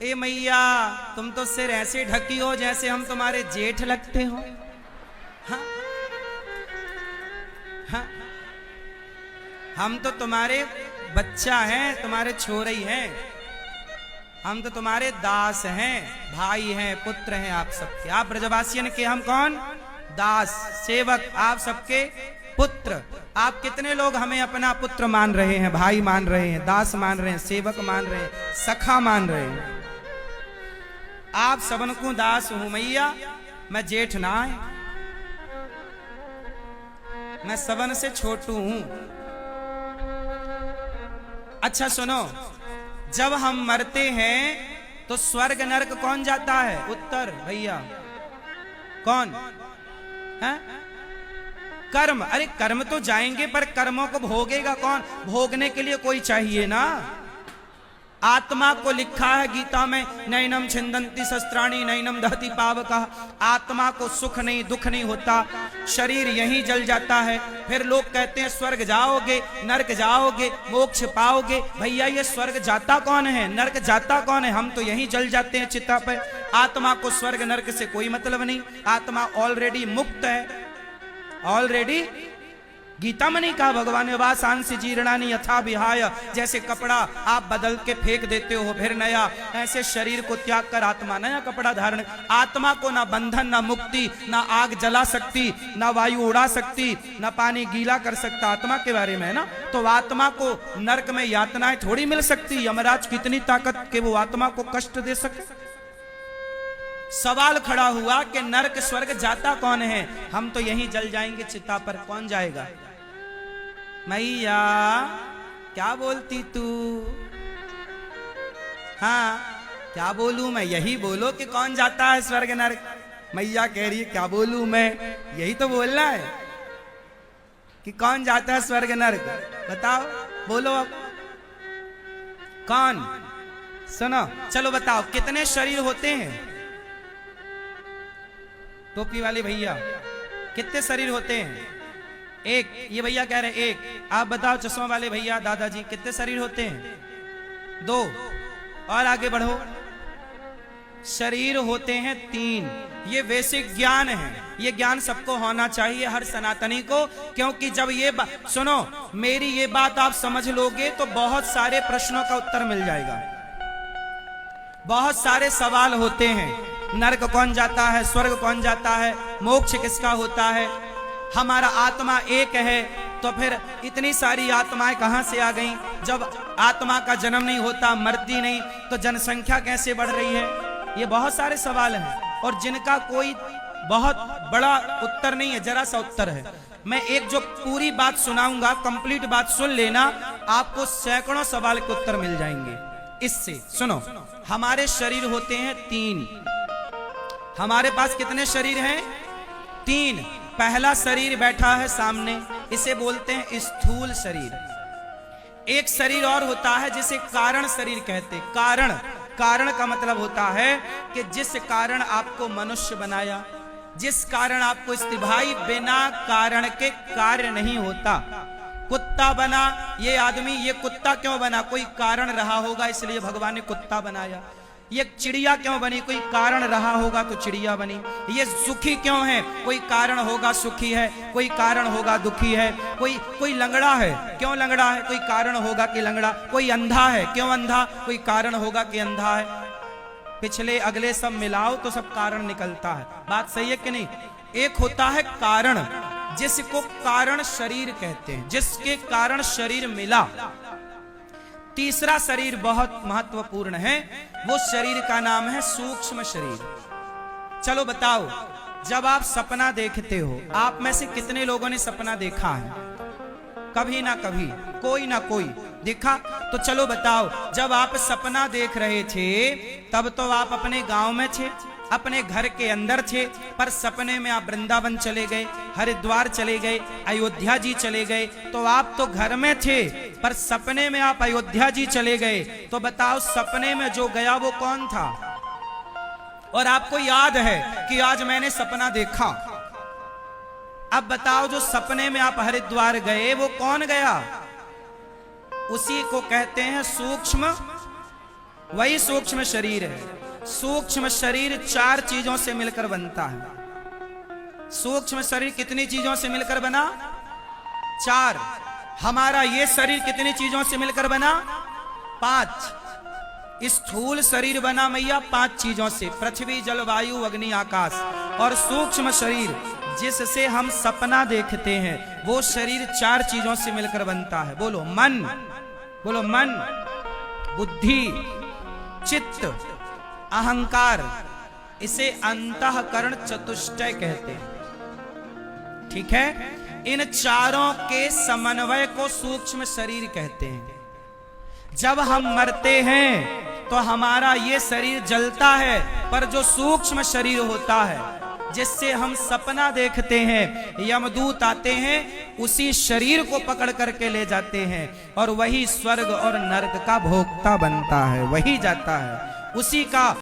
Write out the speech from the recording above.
ए मैया तुम तो सिर ऐसे ढकी हो जैसे हम तुम्हारे जेठ लगते हो। हाँ? हाँ? हम तो तुम्हारे बच्चा हैं, तुम्हारे छोरे हैं, हम तो तुम्हारे दास हैं, भाई हैं, पुत्र हैं आप सबके। आप ब्रजवासियन के हम कौन? दास, सेवक, आप सबके पुत्र। आप कितने लोग हमें अपना पुत्र मान रहे हैं, भाई मान रहे हैं, दास मान रहे हैं, सेवक मान रहे हैं, सखा मान रहे हैं। आप सबन को दास हूं मैया, मैं जेठ ना है, मैं सबन से छोटू हूं। अच्छा सुनो, जब हम मरते हैं तो स्वर्ग नरक कौन जाता है? उत्तर भैया कौन है? कर्म। अरे कर्म तो जाएंगे, पर कर्मों को भोगेगा कौन? भोगने के लिए कोई चाहिए ना। आत्मा को लिखा है गीता में, नैनम छिंदंती शस्त्राणी नैनम दहति पावका। आत्मा को सुख नहीं, दुख नहीं होता, शरीर यहीं जल जाता है। फिर लोग कहते हैं स्वर्ग जाओगे, नरक जाओगे, मोक्ष पाओगे। भैया ये स्वर्ग जाता कौन है, नरक जाता कौन है? हम तो यहीं जल जाते हैं चिता पर। आत्मा को स्वर्ग नरक से कोई मतलब नहीं, आत्मा ऑलरेडी मुक्त है, ऑलरेडी। गीता में नहीं कहा भगवान ने वासांसी जीर्णानि यथा विहाय, जैसे कपड़ा आप बदल के फेंक देते हो फिर नया, ऐसे शरीर को त्याग कर आत्मा नया कपड़ा धारण। आत्मा को ना बंधन, ना मुक्ति, ना आग जला सकती, ना वायु उड़ा सकती, ना पानी गीला कर सकता। आत्मा के बारे में है ना। तो आत्मा को नरक में यातनाएं थोड़ी मिल सकती। यमराज कितनी ताकत के वो आत्मा को कष्ट दे सके। सवाल खड़ा हुआ कि नरक स्वर्ग जाता कौन है? हम तो यहीं जल जाएंगे चिता पर, कौन जाएगा? मैया क्या बोलती तू? हाँ क्या बोलूं मैं? यही बोलो कि कौन जाता है स्वर्ग नरक। मैया कह रही है क्या बोलूं मैं, यही तो बोलना है कि कौन जाता है स्वर्ग नरक। बताओ, बोलो अब कौन? सुनो, चलो बताओ कितने शरीर होते हैं? टोपी वाले भैया कितने शरीर होते हैं? एक। ये भैया कह रहे एक। आप बताओ चश्मा वाले भैया, दादाजी कितने शरीर होते हैं? दो। और आगे बढ़ो, शरीर होते हैं तीन। ये बेसिक ज्ञान है, ये ज्ञान सबको होना चाहिए, हर सनातनी को। क्योंकि जब ये सुनो, मेरी ये बात आप समझ लोगे तो बहुत सारे प्रश्नों का उत्तर मिल जाएगा। बहुत सारे सवाल होते हैं, नरक कौन जाता है, स्वर्ग कौन जाता है, मोक्ष किसका होता है, हमारा आत्मा एक है तो फिर इतनी सारी आत्माएं कहां से आ गईं? जब आत्मा का जन्म नहीं होता, मरती नहीं, तो जनसंख्या कैसे बढ़ रही है? ये बहुत सारे सवाल हैं और जिनका कोई बहुत बड़ा उत्तर नहीं है, जरा सा उत्तर है। मैं एक जो पूरी बात सुनाऊंगा, कंप्लीट बात सुन लेना, आपको सैकड़ों सवाल के उत्तर मिल जाएंगे इससे। सुनो, हमारे शरीर होते हैं तीन। हमारे पास कितने शरीर हैं? तीन। पहला शरीर बैठा है सामने, इसे बोलते हैं स्थूल शरीर। एक शरीर और होता है जिसे कारण शरीर कहते। कारण, कारण का मतलब होता है कि जिस कारण आपको मनुष्य बनाया, जिस कारण आपको भाई, बिना कारण के कार्य नहीं होता। कुत्ता बना ये आदमी, ये कुत्ता क्यों बना? कोई कारण रहा होगा, इसलिए भगवान ने कुत्ता बनाया। ये चिड़िया क्यों बनी? कोई कारण रहा होगा तो चिड़िया बनी। ये सुखी क्यों है? कोई कारण होगा सुखी है, कोई कारण होगा दुखी है। कोई लंगड़ा है, क्यों लंगड़ा है? कोई कारण होगा कि लंगड़ा। कोई अंधा है, क्यों अंधा? कोई कारण होगा कि अंधा है। पिछले अगले सब मिलाओ तो सब कारण निकलता है। बात सही है कि नहीं? एक होता है कारण, जिसको कारण शरीर कहते हैं, जिसके कारण शरीर मिला। तीसरा शरीर बहुत महत्वपूर्ण है, वो शरीर का नाम है सूक्ष्म शरीर। चलो बताओ, जब आप सपना देखते हो, आप में से कितने लोगों ने सपना देखा है? कभी ना कभी, कोई ना कोई देखा। तो चलो बताओ, जब आप सपना देख रहे थे तब तो आप अपने गांव में थे, अपने घर के अंदर थे, पर सपने में आप वृंदावन चले गए, हरिद्वार चले गए, अयोध्या जी चले गए। तो आप तो घर में थे, पर सपने में आप अयोध्या जी चले गए। तो बताओ, सपने में जो गया वो कौन था? और आपको याद है कि आज मैंने सपना देखा। अब बताओ, जो सपने में आप हरिद्वार गए वो कौन गया? उसी को कहते हैं सूक्ष्म वही सूक्ष्म शरीर है। सूक्ष्म शरीर 4 चीजों से मिलकर बनता है। सूक्ष्म शरीर कितनी चीजों से मिलकर बना? 4। हमारा ये शरीर कितनी चीजों से मिलकर बना? 5। स्थूल शरीर बना मैया 5 चीजों से, पृथ्वी, जल, वायु, अग्नि, आकाश। और सूक्ष्म शरीर जिससे हम सपना देखते हैं, वो शरीर 4 चीजों से मिलकर बनता है। बोलो मन, बोलो मन, बुद्धि, चित्त, अहंकार। इसे अंतःकरण चतुष्टय कहते हैं। ठीक है, इन चारों के समन्वय को सूक्ष्म शरीर कहते हैं। जब हम मरते हैं तो हमारा ये शरीर जलता है, पर जो सूक्ष्म शरीर होता है जिससे हम सपना देखते हैं, यमदूत आते हैं, उसी शरीर को पकड़ करके ले जाते हैं और वही स्वर्ग और नरक का भोक्ता बनता है, वही जाता है, उसी का